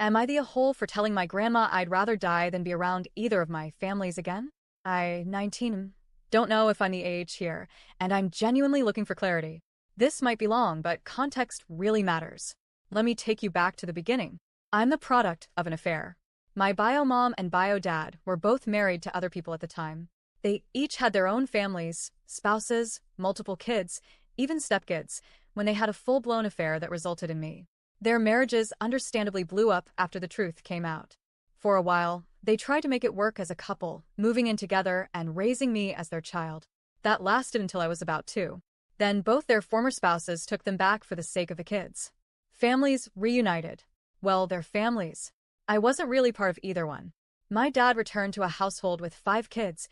Am I the a-hole for telling my grandma I'd rather die than be around either of my families again? 19. Don't know if I'm the age here, and I'm genuinely looking for clarity. This might be long, but context really matters. Let me take you back to the beginning. I'm the product of an affair. My bio mom and bio dad were both married to other people at the time. They each had their own families, spouses, multiple kids, even stepkids, when they had a full-blown affair that resulted in me. Their marriages understandably blew up after the truth came out. For a while, they tried to make it work as a couple, moving in together and raising me as their child. That lasted until I was about 2. Then both their former spouses took them back for the sake of the kids. Families reunited. Well, they're families. I wasn't really part of either one. My dad returned to a household with 5 kids,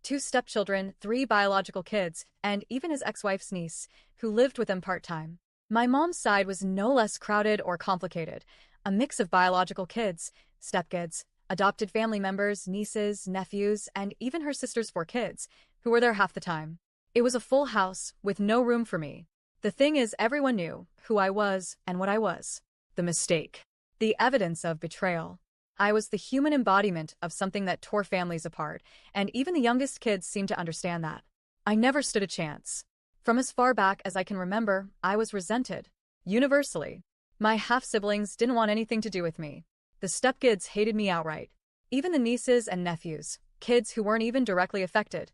2 stepchildren, 3 biological kids, and even his ex-wife's niece, who lived with him part-time. My mom's side was no less crowded or complicated, a mix of biological kids, stepkids, adopted family members, nieces, nephews, and even her sister's 4 kids, who were there half the time. It was a full house, with no room for me. The thing is, everyone knew who I was and what I was. The mistake. The evidence of betrayal. I was the human embodiment of something that tore families apart, and even the youngest kids seemed to understand that. I never stood a chance. From as far back as I can remember, I was resented. Universally. My half-siblings didn't want anything to do with me. The stepkids hated me outright. Even the nieces and nephews, kids who weren't even directly affected,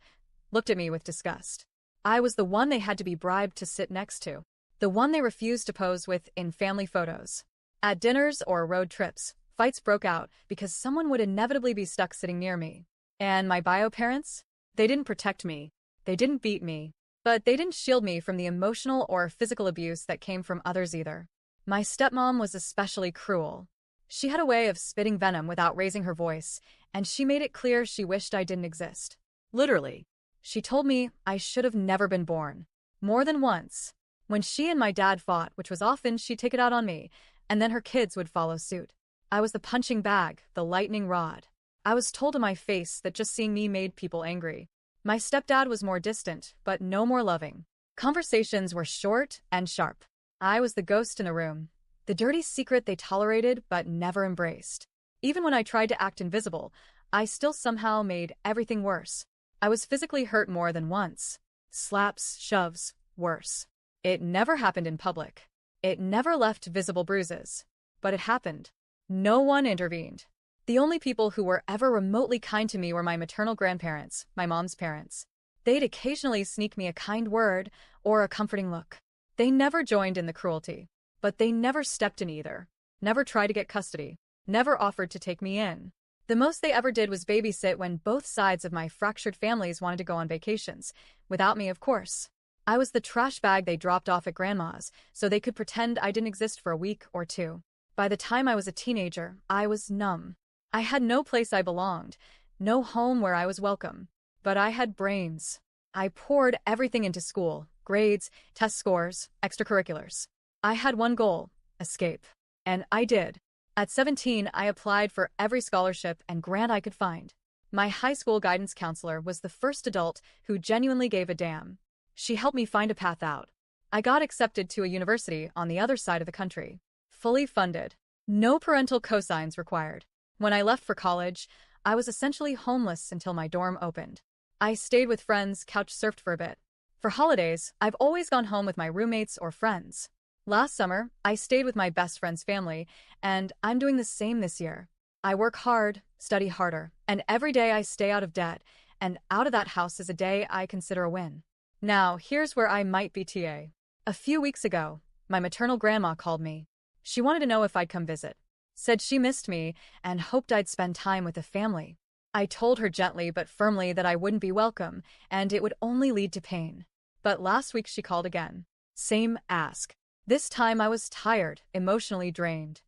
looked at me with disgust. I was the one they had to be bribed to sit next to. The one they refused to pose with in family photos. At dinners or road trips, fights broke out because someone would inevitably be stuck sitting near me. And my bio parents? They didn't protect me. They didn't beat me. But they didn't shield me from the emotional or physical abuse that came from others either. My stepmom was especially cruel. She had a way of spitting venom without raising her voice, and she made it clear she wished I didn't exist. Literally. She told me I should have never been born. More than once. When she and my dad fought, which was often, she'd take it out on me, and then her kids would follow suit. I was the punching bag, the lightning rod. I was told to my face that just seeing me made people angry. My stepdad was more distant, but no more loving. Conversations were short and sharp. I was the ghost in the room, the dirty secret they tolerated but never embraced. Even when I tried to act invisible, I still somehow made everything worse. I was physically hurt more than once. Slaps, shoves, worse. It never happened in public. It never left visible bruises. But it happened. No one intervened. The only people who were ever remotely kind to me were my maternal grandparents, my mom's parents. They'd occasionally sneak me a kind word or a comforting look. They never joined in the cruelty. But they never stepped in either. Never tried to get custody. Never offered to take me in. The most they ever did was babysit when both sides of my fractured families wanted to go on vacations. Without me, of course. I was the trash bag they dropped off at grandma's, so they could pretend I didn't exist for a week or 2. By the time I was a teenager, I was numb. I had no place I belonged, no home where I was welcome. But I had brains. I poured everything into school, grades, test scores, extracurriculars. I had one goal, escape. And I did. At 17, I applied for every scholarship and grant I could find. My high school guidance counselor was the first adult who genuinely gave a damn. She helped me find a path out. I got accepted to a university on the other side of the country. Fully funded. No parental cosigns required. When I left for college, I was essentially homeless until my dorm opened. I stayed with friends, couch surfed for a bit. For holidays, I've always gone home with my roommates or friends. Last summer, I stayed with my best friend's family, and I'm doing the same this year. I work hard, study harder, and every day I stay out of debt, and out of that house is a day I consider a win. Now, here's where I might be TA. A few weeks ago, my maternal grandma called me. She wanted to know if I'd come visit. Said she missed me and hoped I'd spend time with the family. I told her gently but firmly that I wouldn't be welcome, and it would only lead to pain. But last week she called again. Same ask. This time I was tired, emotionally drained.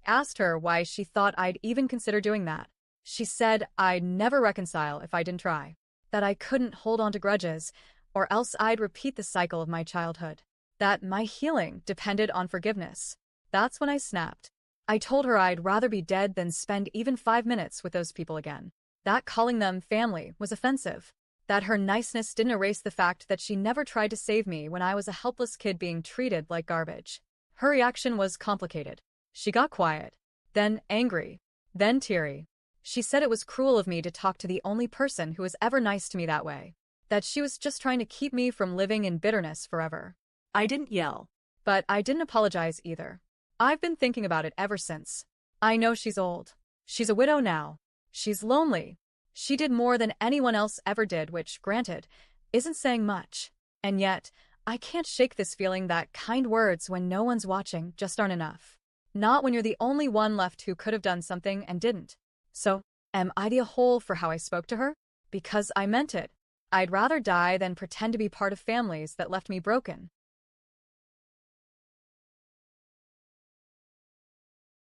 Asked her why she thought I'd even consider doing that. She said I'd never reconcile if I didn't try. That I couldn't hold on to grudges, or else I'd repeat the cycle of my childhood. That my healing depended on forgiveness. That's when I snapped. I told her I'd rather be dead than spend even 5 minutes with those people again. That calling them family was offensive. That her niceness didn't erase the fact that she never tried to save me when I was a helpless kid being treated like garbage. Her reaction was complicated. She got quiet. then angry, then teary. She said it was cruel of me to talk to the only person who was ever nice to me that way. That she was just trying to keep me from living in bitterness forever. I didn't yell. But I didn't apologize either. I've been thinking about it ever since. I know she's old. She's a widow now. She's lonely. She did more than anyone else ever did, which, granted, isn't saying much. And yet, I can't shake this feeling that kind words when no one's watching just aren't enough. Not when you're the only one left who could have done something and didn't. So, am I the a-hole for how I spoke to her? Because I meant it. I'd rather die than pretend to be part of families that left me broken.